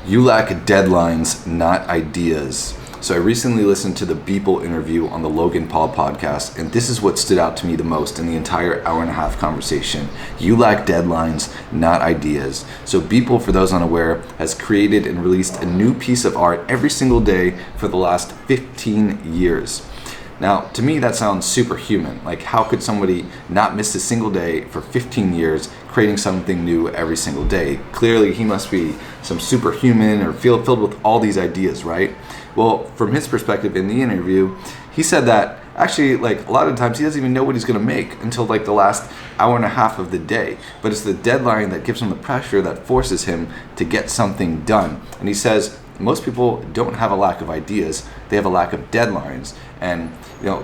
You lack deadlines, not ideas. So I recently listened to the Beeple interview on the Logan Paul podcast, and this is what stood out to me the most in the entire hour and a half conversation. You lack deadlines, not ideas. So Beeple, for those unaware, has created and released a new piece of art every single day for the last 15 years. Now, to me, that sounds superhuman. Like, how could somebody not miss a single day for 15 years, creating something new every single day? Clearly, he must be some superhuman or filled with all these ideas, right? Well, from his perspective in the interview, he said that actually, like, a lot of times he doesn't even know what he's going to make until like the last hour and a half of the day. But it's the deadline that gives him the pressure that forces him to get something done. And he says most people don't have a lack of ideas, they have a lack of deadlines. And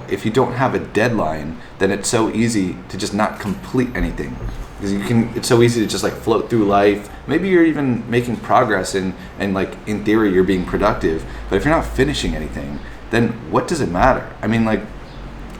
if you don't have a deadline, then it's so easy to just not complete anything. Because it's so easy to just like float through life. Maybe you're even making progress and like in theory you're being productive, but if you're not finishing anything, then what does it matter? I mean, like,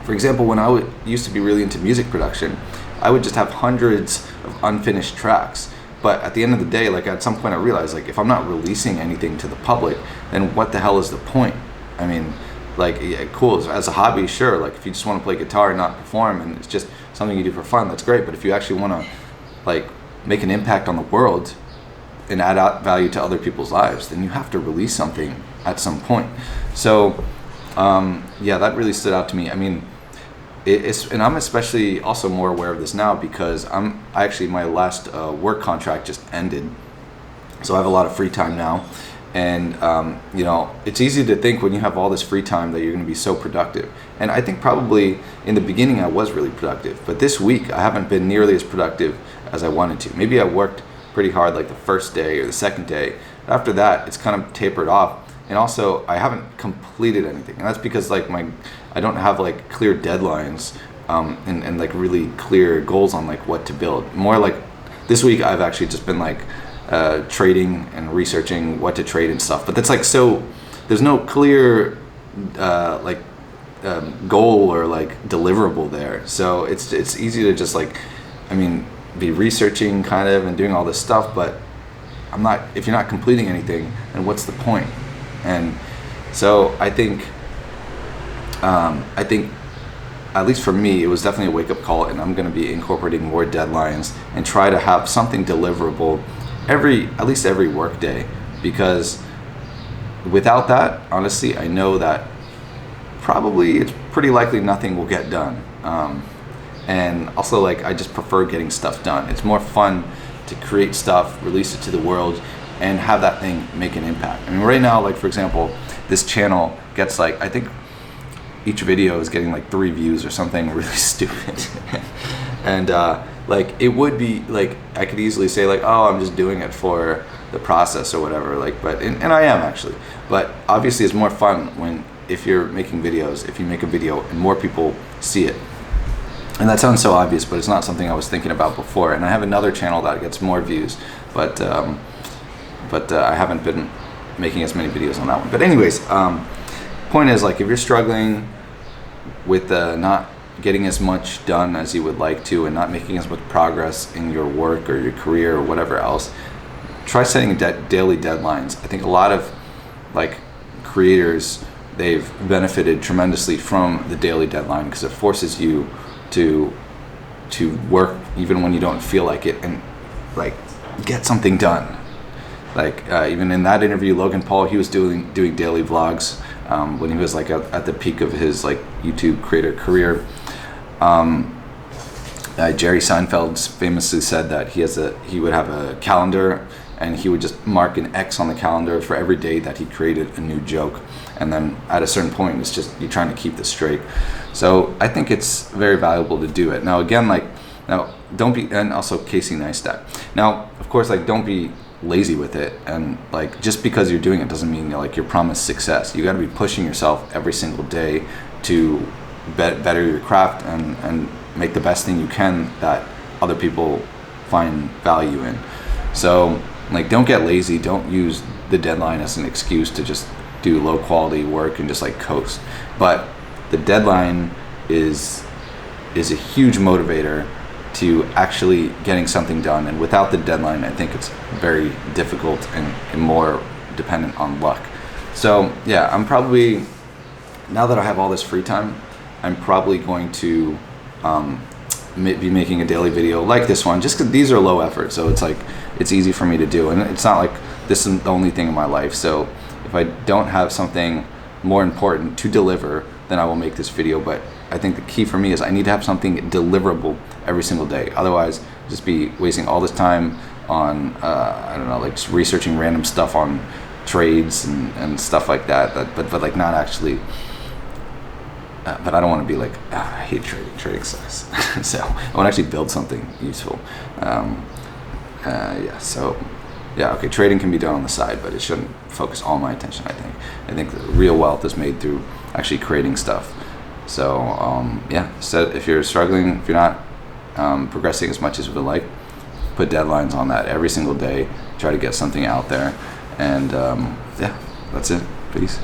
for example, when I used to be really into music production, I would just have hundreds of unfinished tracks. But at the end of the day, like, at some point I realized, like, if I'm not releasing anything to the public, then what the hell is the point? I mean, like, yeah, cool, as a hobby, sure, like, if you just want to play guitar and not perform and it's just something you do for fun, that's great. But if you actually want to, like, make an impact on the world and add value to other people's lives, then you have to release something at some point. So yeah, that really stood out to me. I mean, and I'm especially also more aware of this now because my last work contract just ended, so I have a lot of free time now. And it's easy to think when you have all this free time that you're going to be so productive. And I think probably in the beginning I was really productive, but this week I haven't been nearly as productive as I wanted to. Maybe I worked pretty hard like the first day or the second day. After that, it's kind of tapered off. And also, I haven't completed anything, and that's because like I don't have like clear deadlines and like really clear goals on like what to build. More like this week, I've actually just been like trading and researching what to trade and stuff. But that's like, so there's no clear goal or like deliverable there. So it's easy to just like, be researching kind of and doing all this stuff, but if you're not completing anything, then what's the point? And so I think at least for me, it was definitely a wake-up call, and I'm going to be incorporating more deadlines and try to have something deliverable at least every work day, because without that, honestly, I know that probably it's pretty likely nothing will get done. And also, like, I just prefer getting stuff done. It's more fun to create stuff, release it to the world, and have that thing make an impact. I mean, right now, like, for example, this channel gets like, I think each video is getting like 3 views or something really stupid. And like, it would be like, I could easily say like, oh, I'm just doing it for the process or whatever, like, and I am actually, but obviously it's more fun if you're making videos, if you make a video and more people see it. And that sounds so obvious, but it's not something I was thinking about before. And I have another channel that gets more views, but I haven't been making as many videos on that one. But anyways, point is, like, if you're struggling with not getting as much done as you would like to and not making as much progress in your work or your career or whatever else, try setting daily deadlines. I think a lot of like creators, they've benefited tremendously from the daily deadline because it forces you to work even when you don't feel like it and like get something done. Like even in that interview, Logan Paul, he was doing daily vlogs when he was like at the peak of his like YouTube creator career. Jerry Seinfeld famously said that he would have a calendar and he would just mark an X on the calendar for every day that he created a new joke. And then at a certain point, it's just you're trying to keep this straight. So I think it's very valuable to do it. Now again, don't be, and also Casey Neistat. Now, of course, like, don't be lazy with it, and like, just because you're doing it doesn't mean like you're promised success. You got to be pushing yourself every single day to better your craft and make the best thing you can that other people find value in. So like, don't get lazy. Don't use the deadline as an excuse to just do low quality work and just like coast. But the deadline is a huge motivator to actually getting something done. And without the deadline, I think it's very difficult and more dependent on luck. So yeah, I'm probably, now that I have all this free time, I'm probably going to be making a daily video like this one, just because these are low effort, so it's like it's easy for me to do, and it's not like this is the only thing in my life. So if I don't have something more important to deliver, then I will make this video. But I think the key for me is I need to have something deliverable every single day. Otherwise, just be wasting all this time on I don't know, like just researching random stuff on trades and stuff like that. But like not actually. But I don't want to be like, I hate trading. Trading sucks. So I want to actually build something useful. Okay, trading can be done on the side, but it shouldn't focus all my attention, I think the real wealth is made through actually creating stuff. So so if you're struggling, if you're not progressing as much as you would like, put deadlines on that every single day. Try to get something out there. And that's it. Peace.